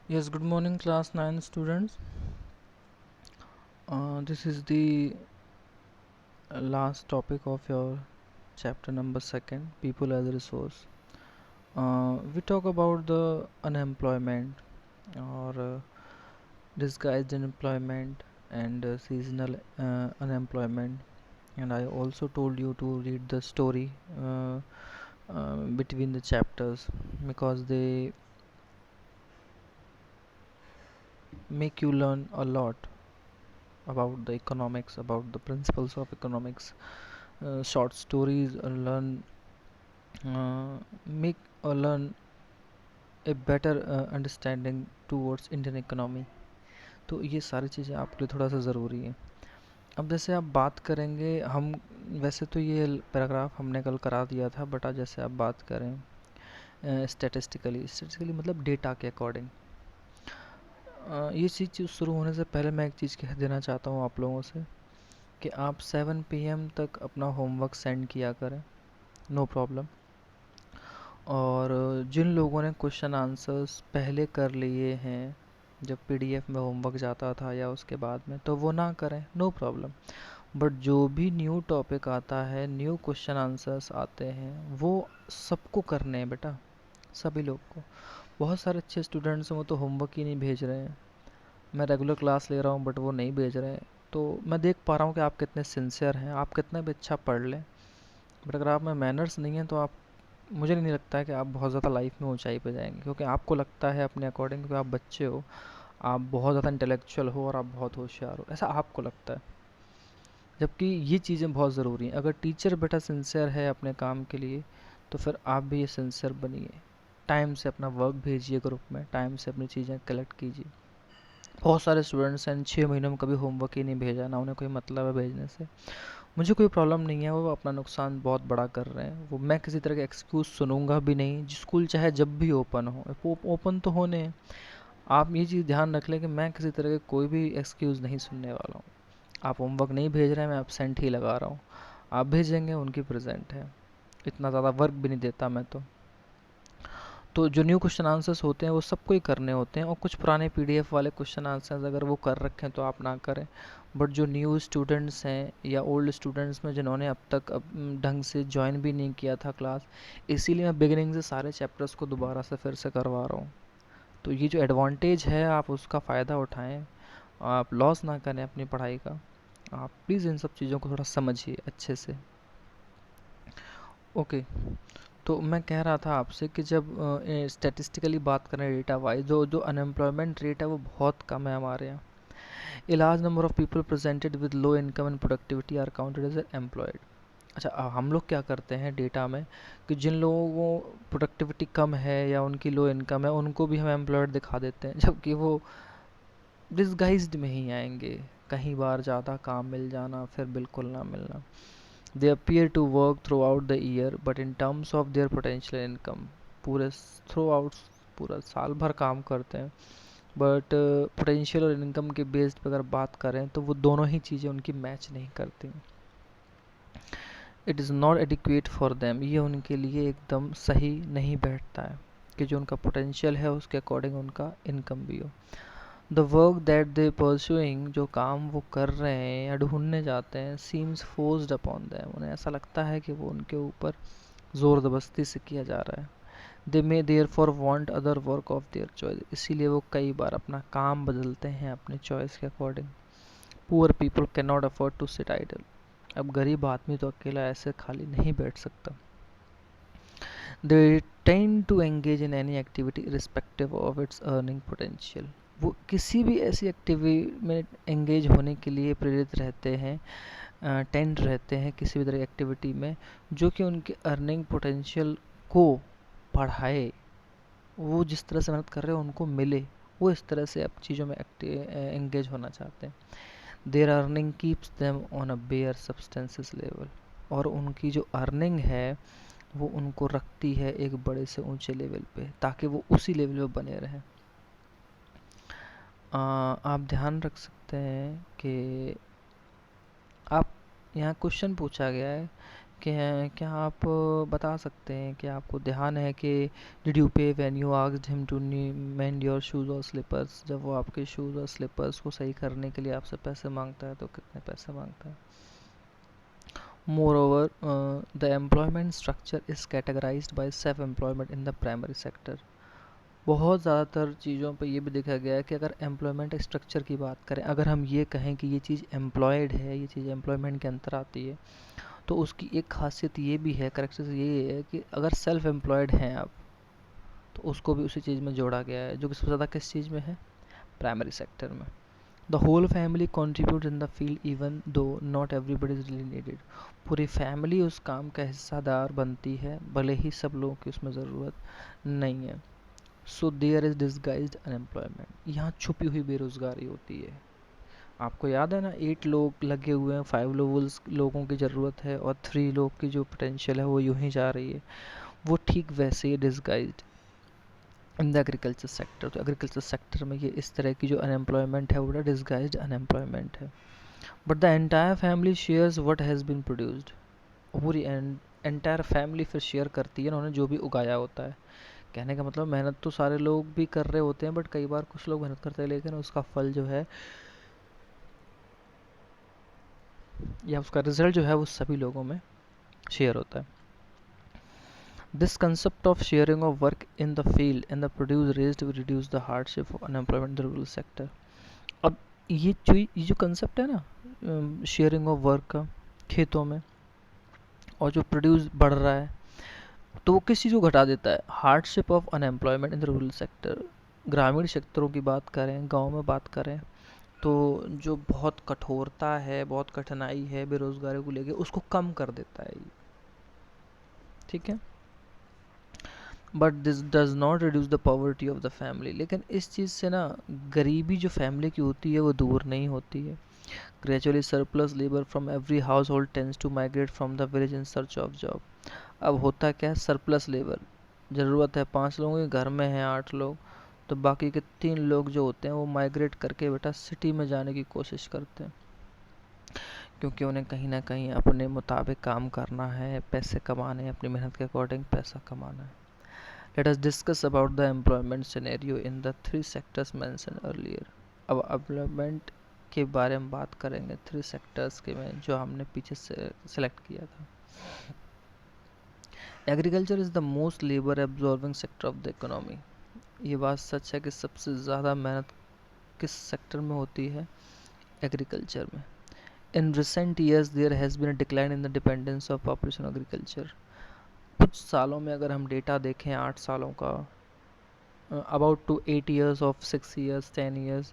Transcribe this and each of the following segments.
Yes, good morning, class 9 students. This is the last topic of your chapter number 2, People as a Resource. We talk about the unemployment or disguised unemployment and seasonal unemployment. And I also told you to read the story between the chapters because they make you learn a lot about the economics, about the principles of economics. Short stories make or learn a better understanding towards Indian economy. तो ये सारी चीज़ें आपके लिए थोड़ा सा ज़रूरी है. अब जैसे आप बात करेंगे हम, वैसे तो ये पैराग्राफ हमने कल करा दिया था, बट आज जैसे आप बात करें स्टैटिस्टिकली मतलब डेटा के अकॉर्डिंग, ये चीज़ शुरू होने से पहले मैं एक चीज़ कह देना चाहता हूँ आप लोगों से कि आप 7 PM तक अपना होमवर्क सेंड किया करें, नो प्रॉब्लम. और जिन लोगों ने क्वेश्चन आंसर्स पहले कर लिए हैं जब पीडीएफ में होमवर्क जाता था या उसके बाद में, तो वो ना करें, नो प्रॉब्लम. बट जो भी न्यू टॉपिक आता है, न्यू क्वेश्चन आंसर्स आते हैं, वो सबको करने हैं बेटा, सभी लोग को. बहुत सारे अच्छे स्टूडेंट्स हैं, वो तो होमवर्क ही नहीं भेज रहे हैं. मैं रेगुलर क्लास ले रहा हूँ बट वो नहीं भेज रहे हैं. तो मैं देख पा रहा हूँ कि आप कितने सिंसियर हैं, आप कितना भी अच्छा पढ़ लें, बट अगर आप में मैनर्स नहीं हैं तो आप, मुझे नहीं लगता है कि आप बहुत ज़्यादा लाइफ में ऊंचाई पे जाएंगे. क्योंकि आपको लगता है अपने अकॉर्डिंग कि आप बच्चे हो, आप बहुत ज़्यादा इंटेलेक्चुअल हो और आप बहुत होशियार हो, ऐसा आपको लगता है. जबकि ये चीज़ें बहुत ज़रूरी हैं. अगर टीचर बेटा सिंसियर है अपने काम के लिए, तो फिर आप भी ये सिंसियर बनिए. टाइम से अपना वर्क भेजिए ग्रुप में, टाइम से अपनी चीज़ें कलेक्ट कीजिए. बहुत सारे स्टूडेंट्स हैं 6 महीनों में कभी होमवर्क ही नहीं भेजा, ना उन्हें कोई मतलब है भेजने से. मुझे कोई प्रॉब्लम नहीं है, वो अपना नुकसान बहुत बड़ा कर रहे हैं. वो मैं किसी तरह का एक्सक्यूज़ सुनूंगा भी नहीं. स्कूल चाहे जब भी ओपन हो, ओपन तो होने हैं. आप ये चीज़ ध्यान रख लें कि मैं किसी तरह के कोई भी एक्सक्यूज़ नहीं सुनने वाला हूँ. आप होमवर्क नहीं भेज रहे हैं, मैं एब्सेंट ही लगा रहा हूँ. आप भेजेंगे, उनकी प्रेजेंट है. इतना ज़्यादा वर्क भी नहीं देता मैं तो जो न्यू क्वेश्चन आंसर्स होते हैं वो सबको ही करने होते हैं. और कुछ पुराने पीडीएफ वाले क्वेश्चन आंसर्स अगर वो कर रखे हैं तो आप ना करें. बट जो न्यू स्टूडेंट्स हैं या ओल्ड स्टूडेंट्स में जिन्होंने अब तक ढंग से ज्वाइन भी नहीं किया था क्लास, इसीलिए मैं बिगिनिंग से सारे चैप्टर्स को दोबारा से फिर से करवा रहा हूँ. तो ये जो एडवांटेज है आप उसका फ़ायदा उठाएं, आप लॉस ना करें अपनी पढ़ाई का. आप प्लीज़ इन सब चीज़ों को थोड़ा समझिए अच्छे से. ओके. तो मैं कह रहा था आपसे कि जब स्टैटिस्टिकली बात करें डेटा वाइज, जो जो अनएम्प्लॉयमेंट रेट है वो बहुत कम है हमारे यहाँ. A large number of people presented with low income and productivity are counted as employed. अच्छा, हम लोग क्या करते हैं डेटा में कि जिन लोगों को प्रोडक्टिविटी कम है या उनकी लो इनकम है, उनको भी हम एम्प्लॉयड दिखा देते हैं, जबकि वो डिसगाइज्ड में ही आएंगे. कहीं बार ज़्यादा काम मिल जाना, फिर बिल्कुल ना मिलना. They appear to work throughout the year, but in terms of their potential income, पूरे throughout पूरा साल भर काम करते हैं, बट पोटेंशियल और इनकम के बेस्ड पे अगर बात करें तो वो दोनों ही चीज़ें उनकी मैच नहीं करती. It is not adequate for them, ये उनके लिए एकदम सही नहीं बैठता है कि जो उनका पोटेंशियल है उसके अकॉर्डिंग उनका इनकम भी हो. The work that they pursuing, जो काम वो कर रहे हैं या ढूंढने जाते हैं, सीम्स फोर्स्ड अपॉन देम, उन्हें ऐसा लगता है कि वो उनके ऊपर ज़ोर ज़बरदस्ती से किया जा रहा है. They may therefore want other work of their choice, इसीलिए वो कई बार अपना काम बदलते हैं अपने चॉइस के according. Poor people can not afford to sit idle, अब गरीब आदमी तो अकेला ऐसे खाली नहीं बैठ सकता. They tend to engage in any activity respective of its earning potential, वो किसी भी ऐसी एक्टिविटी में एंगेज होने के लिए प्रेरित रहते हैं, टेंड रहते हैं किसी भी तरह की एक्टिविटी में जो कि उनके अर्निंग पोटेंशियल को बढ़ाए. वो जिस तरह से मेहनत कर रहे हैं उनको मिले, वो इस तरह से अब चीज़ों में एंगेज होना चाहते हैं. Their earning keeps them on a bare subsistence level, और उनकी जो अर्निंग है वो उनको रखती है एक बड़े से ऊंचे लेवल पे, ताकि वो उसी लेवल पे बने रहें. आप ध्यान रख सकते हैं कि आप, यहाँ क्वेश्चन पूछा गया है क्या आप बता सकते हैं कि आपको ध्यान है कि did you pay when you asked him to mend your shoes और स्लीपर्स? जब वो आपके शूज़ और स्लीपर्स को सही करने के लिए आपसे पैसे मांगता है तो कितने पैसे मांगता है? Moreover, the employment structure is categorized by self-employment in the primary sector. बहुत ज़्यादातर चीज़ों पे ये भी देखा गया है कि अगर एम्प्लॉयमेंट स्ट्रक्चर की बात करें, अगर हम ये कहें कि ये चीज़ एम्प्लॉयड है, ये चीज़ एम्प्लॉयमेंट के अंतर आती है, तो उसकी एक खासियत ये भी है, करेक्टर ये है कि अगर सेल्फ एम्प्लॉयड हैं आप, तो उसको भी उसी चीज़ में जोड़ा गया है, जो कि सबसे ज़्यादा किस चीज़ में है? प्राइमरी सेक्टर में. The whole family contributes in the field even though not everybody is really needed. पूरी फैमिली उस काम का हिस्सादार बनती है, भले ही सब लोगों की उसमें ज़रूरत नहीं है. So there is disguised unemployment. यहाँ छुपी हुई बेरोज़गारी होती है. आपको याद है ना, 8 लोग लगे हुए हैं, 5 लोगों की ज़रूरत है और 3 लोग की जो पोटेंशियल है वो यूं ही जा रही है. वो ठीक वैसे ही disguised in the agriculture sector. तो एग्रीकल्चर सेक्टर में ये इस तरह की जो अनएम्प्लॉयमेंट है वो डिस्गाइज्ड अनएम्प्लॉयमेंट है. But the entire family shares what has been produced. पूरी एंटायर फैमिली फिर शेयर करती है उन्होंने जो भी उगाया होता है. कहने का मतलब मेहनत तो सारे लोग भी कर रहे होते हैं, बट कई बार कुछ लोग मेहनत करते हैं लेकिन उसका फल जो है या उसका रिजल्ट जो है वो सभी लोगों में शेयर होता है. This concept of sharing of work in the field and the produce raised to reduce the hardship of unemployment in the rural sector. अब ये जो कंसेप्ट है ना शेयरिंग ऑफ वर्क का खेतों में, और जो प्रोड्यूस बढ़ रहा है, तो वो किस चीज़ को घटा देता है? Hardship of unemployment in the rural sector. ग्रामीण क्षेत्रों की बात करें, गांव में बात करें, तो जो बहुत कठोरता है, बहुत कठिनाई है बेरोजगारी को लेके, उसको कम कर देता है. ठीक है. But this does not reduce the poverty of the family. लेकिन इस चीज़ से ना गरीबी जो फैमिली की होती है वो दूर नहीं होती है. Gradually surplus labour from every household tends to migrate from the village in search of job. अब होता क्या है, सरप्लस लेबर ज़रूरत है 5 लोगों की, घर में हैं 8 लोग, तो बाकी के 3 लोग जो होते हैं वो माइग्रेट करके बेटा सिटी में जाने की कोशिश करते हैं, क्योंकि उन्हें कहीं ना कहीं अपने मुताबिक काम करना है, पैसे कमाने हैं, अपनी मेहनत के अकॉर्डिंग पैसा कमाना है. Let us discuss about the employment scenario in the 3 sectors mentioned earlier. अब employment के बारे में बात करेंगे 3 sectors के में जो हमने पीछे से select किया था. Agriculture is the most labor absorbing sector of the economy. ये बात सच है कि सबसे ज़्यादा मेहनत किस सेक्टर में होती है? एग्रीकल्चर में. In recent years there has been a decline in the dependence of population on agriculture. कुछ सालों में अगर हम डेटा देखें 8 सालों का, about to 8 years of 6 years 10 years,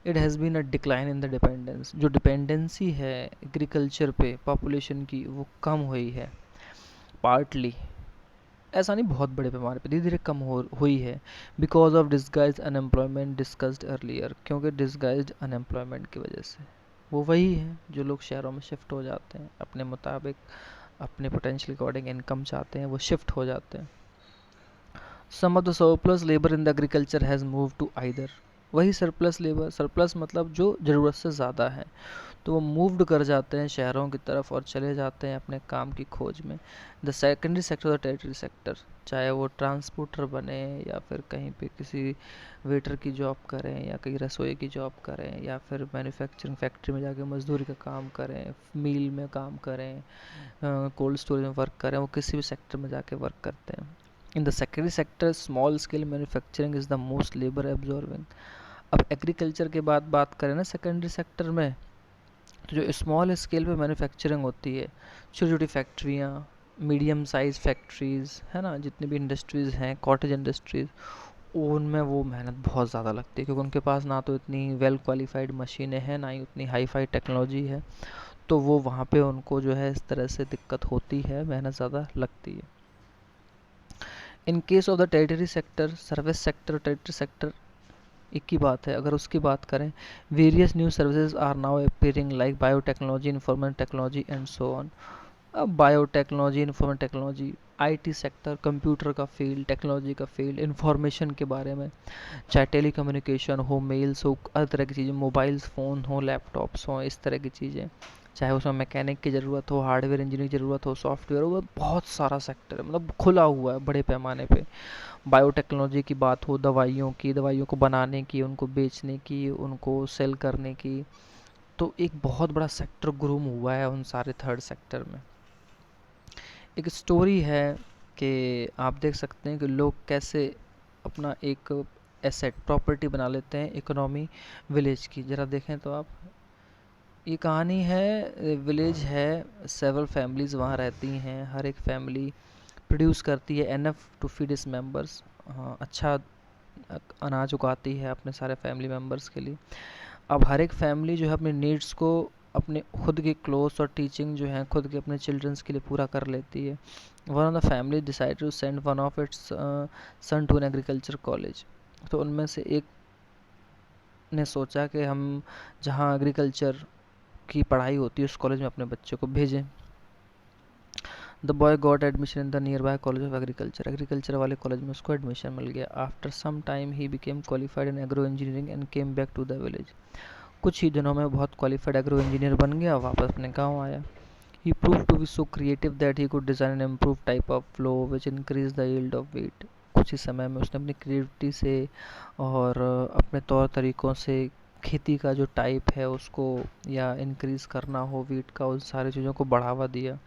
it has been a decline in the dependence. जो डिपेंडेंसी है एग्रीकल्चर पे पॉपुलेशन की वो कम हुई है. पार्टली, ऐसा नहीं बहुत बड़े पैमाने पे, धीरे धीरे कम हुई है. Because of disguised unemployment discussed earlier. क्योंकि डिस्गाइज्ड अनएम्प्लॉयमेंट की वजह से वो वही है जो लोग शहरों में शिफ्ट हो जाते हैं, अपने मुताबिक अपने पोटेंशियल अकॉर्डिंग इनकम चाहते हैं, वो शिफ्ट हो जाते हैं. Some of the surplus labour in the agriculture has move to either. वही सरप्लस लेबर, सरप्लस मतलब जो ज़रूरत से ज़्यादा है, तो वो मूव्ड कर जाते हैं शहरों की तरफ और चले जाते हैं अपने काम की खोज में. The secondary sector, the territory sector, चाहे वो ट्रांसपोर्टर बने या फिर कहीं पे किसी वेटर की जॉब करें या कहीं रसोई की जॉब करें या फिर मैन्युफैक्चरिंग फैक्ट्री में जाके मजदूरी का काम करें, मिल में काम करें, कोल्ड स्टोरेज में वर्क करें, वो किसी भी सेक्टर में जाके वर्क करते हैं. In the secondary sector small scale manufacturing is the most labour absorbing. अब एग्रीकल्चर के बाद बात करें ना सेकेंडरी सेक्टर में, तो जो स्मॉल स्केल पे मैन्युफैक्चरिंग होती है, छोटी छोटी फैक्ट्रियाँ, मीडियम साइज़ फैक्ट्रीज़ है ना, जितनी भी इंडस्ट्रीज़ हैं, कॉटेज इंडस्ट्रीज़, उनमें वो मेहनत बहुत ज़्यादा लगती है, क्योंकि उनके पास ना तो इतनी वेल क्वालिफाइड मशीनें हैं, ना ही उतनी हाई फाई टेक्नोलॉजी है, तो वो वहाँ पे उनको जो है इस तरह से दिक्कत होती है, मेहनत ज़्यादा लगती है. In case of the territory sector, service sector, territory sector एक ही बात है. अगर उसकी बात करें, various new services are now appearing like biotechnology, information technology and so on. अब biotechnology, information technology, IT sector, computer का फील्ड, टेक्नोलॉजी का फील्ड, इंफॉर्मेशन के बारे में, चाहे टेली कम्युनिकेशन हो, मेल्स हो, हर तरह की चीज़ें, मोबाइल्स फ़ोन हो, लैपटॉप्स हों, इस तरह की चीज़ें, चाहे उसमें मैकेनिक की ज़रूरत हो, हार्डवेयर इंजीनियर की ज़रूरत हो, सॉफ्टवेयर हो, वो बहुत सारा सेक्टर है, मतलब खुला हुआ है बड़े पैमाने पे। बायोटेक्नोलॉजी की बात हो, दवाइयों की, दवाइयों को बनाने की, उनको बेचने की, उनको सेल करने की, तो एक बहुत बड़ा सेक्टर ग्रूम हुआ है उन सारे थर्ड सेक्टर में। एक स्टोरी है कि आप देख सकते हैं कि लोग कैसे अपना एक एसेट प्रॉपर्टी बना लेते हैं इकोनॉमी विलेज की। ज़रा देखें तो आप, ये कहानी है, विलेज है, सेवरल फैमिलीज़ वहाँ रहती हैं, हर एक फैमिली प्रोड्यूस करती है एनफ टू फीड इस मेंबर्स, अच्छा अनाज उगाती है अपने सारे फैमिली मेंबर्स के लिए। अब हर एक फैमिली जो है अपने नीड्स को अपने खुद के क्लोथ्स और टीचिंग जो है खुद के अपने चिल्ड्रंस के लिए पूरा कर लेती है। One of the family decide to send one of its son to an agriculture college. तो उनमें से एक ने सोचा कि हम जहाँ एग्रीकल्चर की पढ़ाई होती है उस कॉलेज में अपने बच्चों को भेजें। The boy got admission in the nearby college of agriculture. Agriculture वाले कॉलेज में उसको एडमिशन मिल गया। आफ्टर सम टाइम ही became qualified in agro engineering and came back to the village. कुछ ही दिनों में बहुत क्वालिफाइड एग्रो इंजीनियर बन गया, वापस अपने गाँव आया। He proved to be so creative that he could design an improved type of flow which increased the yield of wheat. कुछ ही समय में उसने अपनी क्रिएटिविटी से और अपने तौर तरीक़ों से खेती का जो टाइप है उसको या इंक्रीज़ करना हो वीट का, उन सारी चीज़ों को बढ़ावा दिया।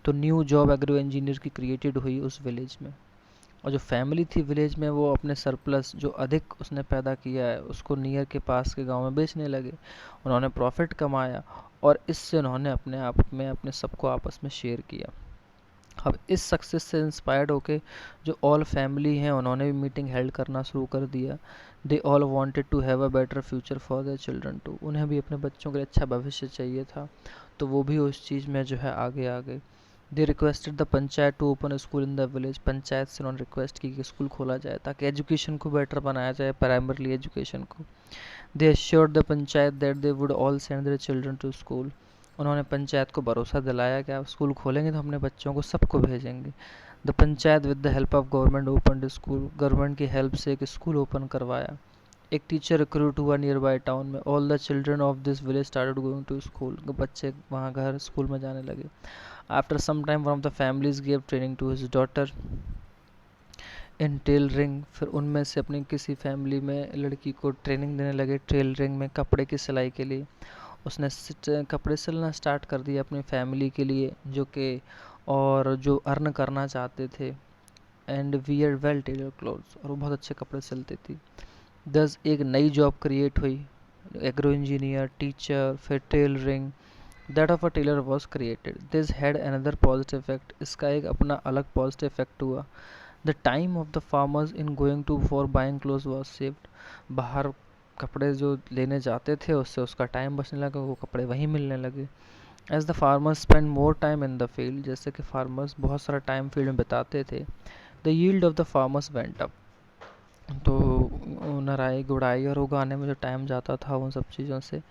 तो न्यू जॉब एग्रो इंजीनियर की क्रिएटेड हुई उस विलेज में। और जो फैमिली थी विलेज में, वो अपने सरप्लस जो अधिक उसने पैदा किया है उसको नियर के पास के गांव में बेचने लगे। उन्होंने प्रॉफिट कमाया और इससे उन्होंने अपने आप में अपने सबको आपस में शेयर किया। अब इस सक्सेस से इंस्पायर्ड होके जो ऑल फैमिली हैं उन्होंने भी मीटिंग हेल्ड करना शुरू कर दिया। They all wanted to have a better future for their children too. उन्हें भी अपने बच्चों के लिए अच्छा भविष्य चाहिए था, तो वो भी उस चीज़ में जो है आगे आ गए। They requested the panchayat to open school in the village. Panchayat से उन्होंने रिक्वेस्ट की कि स्कूल खोला जाए ताकि एजुकेशन को बेटर बनाया जाए, प्राइमरली एजुकेशन को। They assured the panchayat that they would all send their children to school. उन्होंने पंचायत को भरोसा दिलाया कि आप स्कूल खोलेंगे तो अपने बच्चों को सबको भेजेंगे। The panchayat with the help of government open school. Government की हेल्प से एक स्कूल ओपन करवाया। एक टीचर रिक्रूट हुआ नियर बाय टाउन में। All the children of this village started going to school. बच्चे वहाँ घर स्कूल में जाने लगे। After some time one of the families give training to his daughter in tailoring. फिर उनमें से अपनी किसी फैमिली में लड़की को ट्रेनिंग देने लगे टेलरिंग में, कपड़े की सिलाई के लिए। उसने कपड़े सिलना स्टार्ट कर दिया अपनी फैमिली के लिए जो कि और जो अर्न करना चाहते थे। And wear well tailor clothes, और वो बहुत अच्छे कपड़े सिलती थी। दस एक नई जॉब क्रिएट हुई, एग्रो इंजीनियर, टीचर, फिर tailoring. That of a tailor was created. This had another positive effect. इसका एक अपना अलग पॉजिटिव इफेक्ट हुआ। The time of the farmers in going to for buying cloth was saved. बाहर कपड़े जो लेने जाते थे उससे उसका टाइम बचने लगा, वो कपड़े वहीं मिलने लगे। As the farmers spend more time in the field, जैसे कि फार्मर्स बहुत सारा टाइम फील्ड में बिताते थे। The yield of the farmers went up. तो नराई गुड़ाई और उगाने में जो टाइम जाता था उन सब चीज़ों से,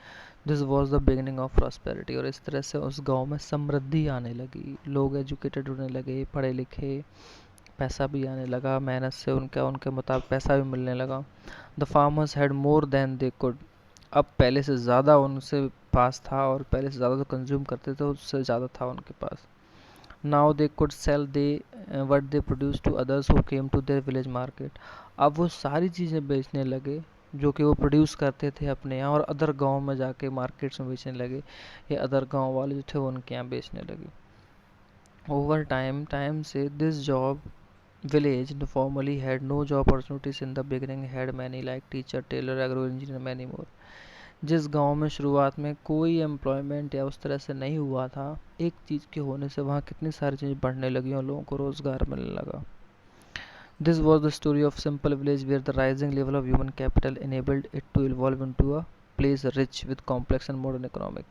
this was the beginning of prosperity. और इस तरह से उस गांव में समृद्धि आने लगी, लोग एजुकेटेड होने लगे, पढ़े लिखे, पैसा भी आने लगा, मेहनत से उनका उनके मुताबिक पैसा भी मिलने लगा। The farmers had more than they could. अब पहले से ज़्यादा उनसे पास था और पहले से ज़्यादा जो कंज्यूम करते थे उससे ज़्यादा था उनके पास। Now they could sell they what they produce to others who came to their village market. अब वो सारी चीज़ें बेचने लगे जो कि वो प्रोड्यूस करते थे अपने यहाँ, और अदर गांव में जाके मार्केट्स में बेचने लगे, या अदर गांव वाले जो थे वो उनके यहाँ बेचने लगे। ओवर टाइम से this job village formerly had no job opportunities in the beginning had many like teacher, tailor, agro engineer, many more। जिस गांव में शुरुआत में कोई एम्प्लॉयमेंट या उस तरह से नहीं हुआ था, एक चीज़ के होने से वहाँ कितनी सारी चीज़ें बढ़ने लगी और लोगों को रोज़गार मिलने लगा। This was the story of simple village where the rising level of human capital enabled it to evolve into a place rich with complex and modern economic।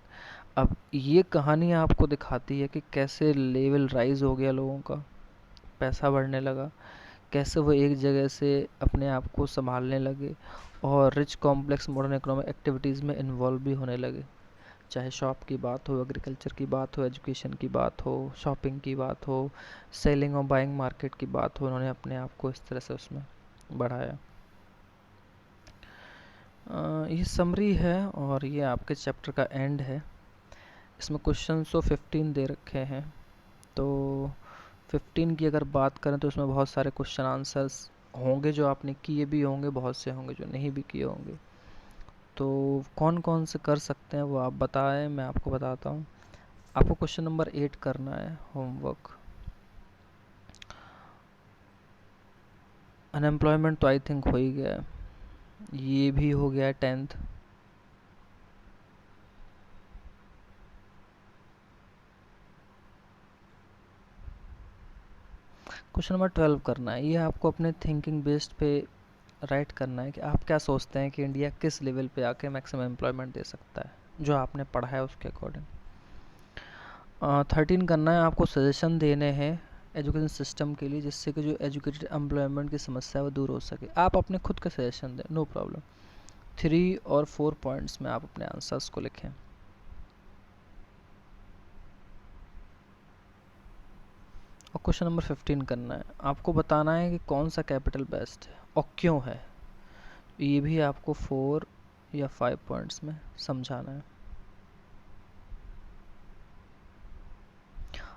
अब ये कहानी आपको दिखाती है कि कैसे लेवल राइज हो गया लोगों का, पैसा बढ़ने लगा, कैसे वो एक जगह से अपने आप को संभालने लगे और rich complex modern economic activities में इन्वॉल्व भी होने लगे। चाहे शॉप की बात हो, एग्रीकल्चर की बात हो, एजुकेशन की बात हो, शॉपिंग की बात हो, सेलिंग और बाइंग मार्केट की बात हो, उन्होंने अपने आप को इस तरह से उसमें बढ़ाया। ये समरी है और ये आपके चैप्टर का एंड है। इसमें क्वेश्चन तो 15 दे रखे हैं, तो 15 की अगर बात करें तो इसमें बहुत सारे क्वेश्चन आंसर्स होंगे जो आपने किए भी होंगे, बहुत से होंगे जो नहीं भी किए होंगे। तो कौन कौन से कर सकते हैं वो आप बताएं, मैं आपको बताता हूँ। आपको क्वेश्चन नंबर 8 करना है होमवर्क। अनएम्प्लॉयमेंट तो आई थिंक हो ही गया है, ये भी हो गया है 10th। क्वेश्चन नंबर 12 करना है। ये आपको अपने थिंकिंग बेस्ड पे राइट करना है कि आप क्या सोचते हैं कि इंडिया किस लेवल पे आके मैक्सिमम एम्प्लॉयमेंट दे सकता है, जो आपने पढ़ा है उसके अकॉर्डिंग। 13 करना है, आपको सजेशन देने हैं एजुकेशन सिस्टम के लिए, जिससे कि जो एजुकेटेड एम्प्लॉयमेंट की समस्या है वो दूर हो सके। आप अपने खुद का सजेशन दें, नो प्रॉब्लम। 3 और 4 पॉइंट्स में आप अपने आंसर्स को लिखें। और क्वेश्चन नंबर 15 करना है, आपको बताना है कि कौन सा कैपिटल बेस्ट है और क्यों है। ये भी आपको 4 या 5 पॉइंट्स में समझाना है।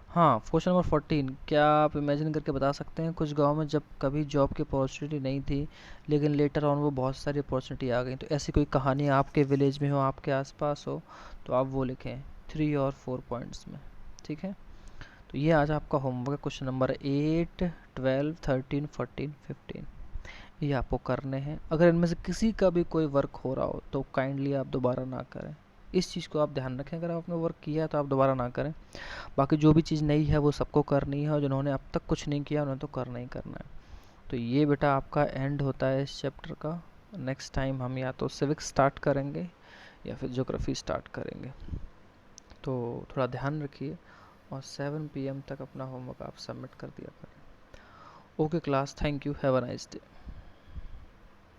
हाँ, क्वेश्चन नंबर 14, क्या आप इमेजिन करके बता सकते हैं कुछ गांव में जब कभी जॉब की अपॉर्चुनिटी नहीं थी लेकिन लेटर ऑन वो बहुत सारी अपॉर्चुनिटी आ गई। तो ऐसी कोई कहानी आपके विलेज में हो, आपके आसपास हो, तो आप वो लिखें 3 और 4 पॉइंट्स में। ठीक है, तो ये आज आपका होमवर्क है। क्वेश्चन नंबर 8, 12, 13, 14, 15 ये आपको करने हैं। अगर इनमें से किसी का भी कोई वर्क हो रहा हो तो काइंडली आप दोबारा ना करें। इस चीज़ को आप ध्यान रखें, अगर आपने वर्क किया है तो आप दोबारा ना करें। बाकी जो भी चीज़ नई है वो सबको करनी है, और जिन्होंने अब तक कुछ नहीं किया उन्हें तो करना ही करना है। तो ये बेटा आपका एंड होता है इस चैप्टर का। नेक्स्ट टाइम हम या तो सिविक्स स्टार्ट करेंगे या फिर ज्योग्राफी स्टार्ट करेंगे। तो थोड़ा ध्यान रखिए और 7 PM तक अपना होमवर्क आप सबमिट कर दिया करें। Okay class, thank you, have a nice day.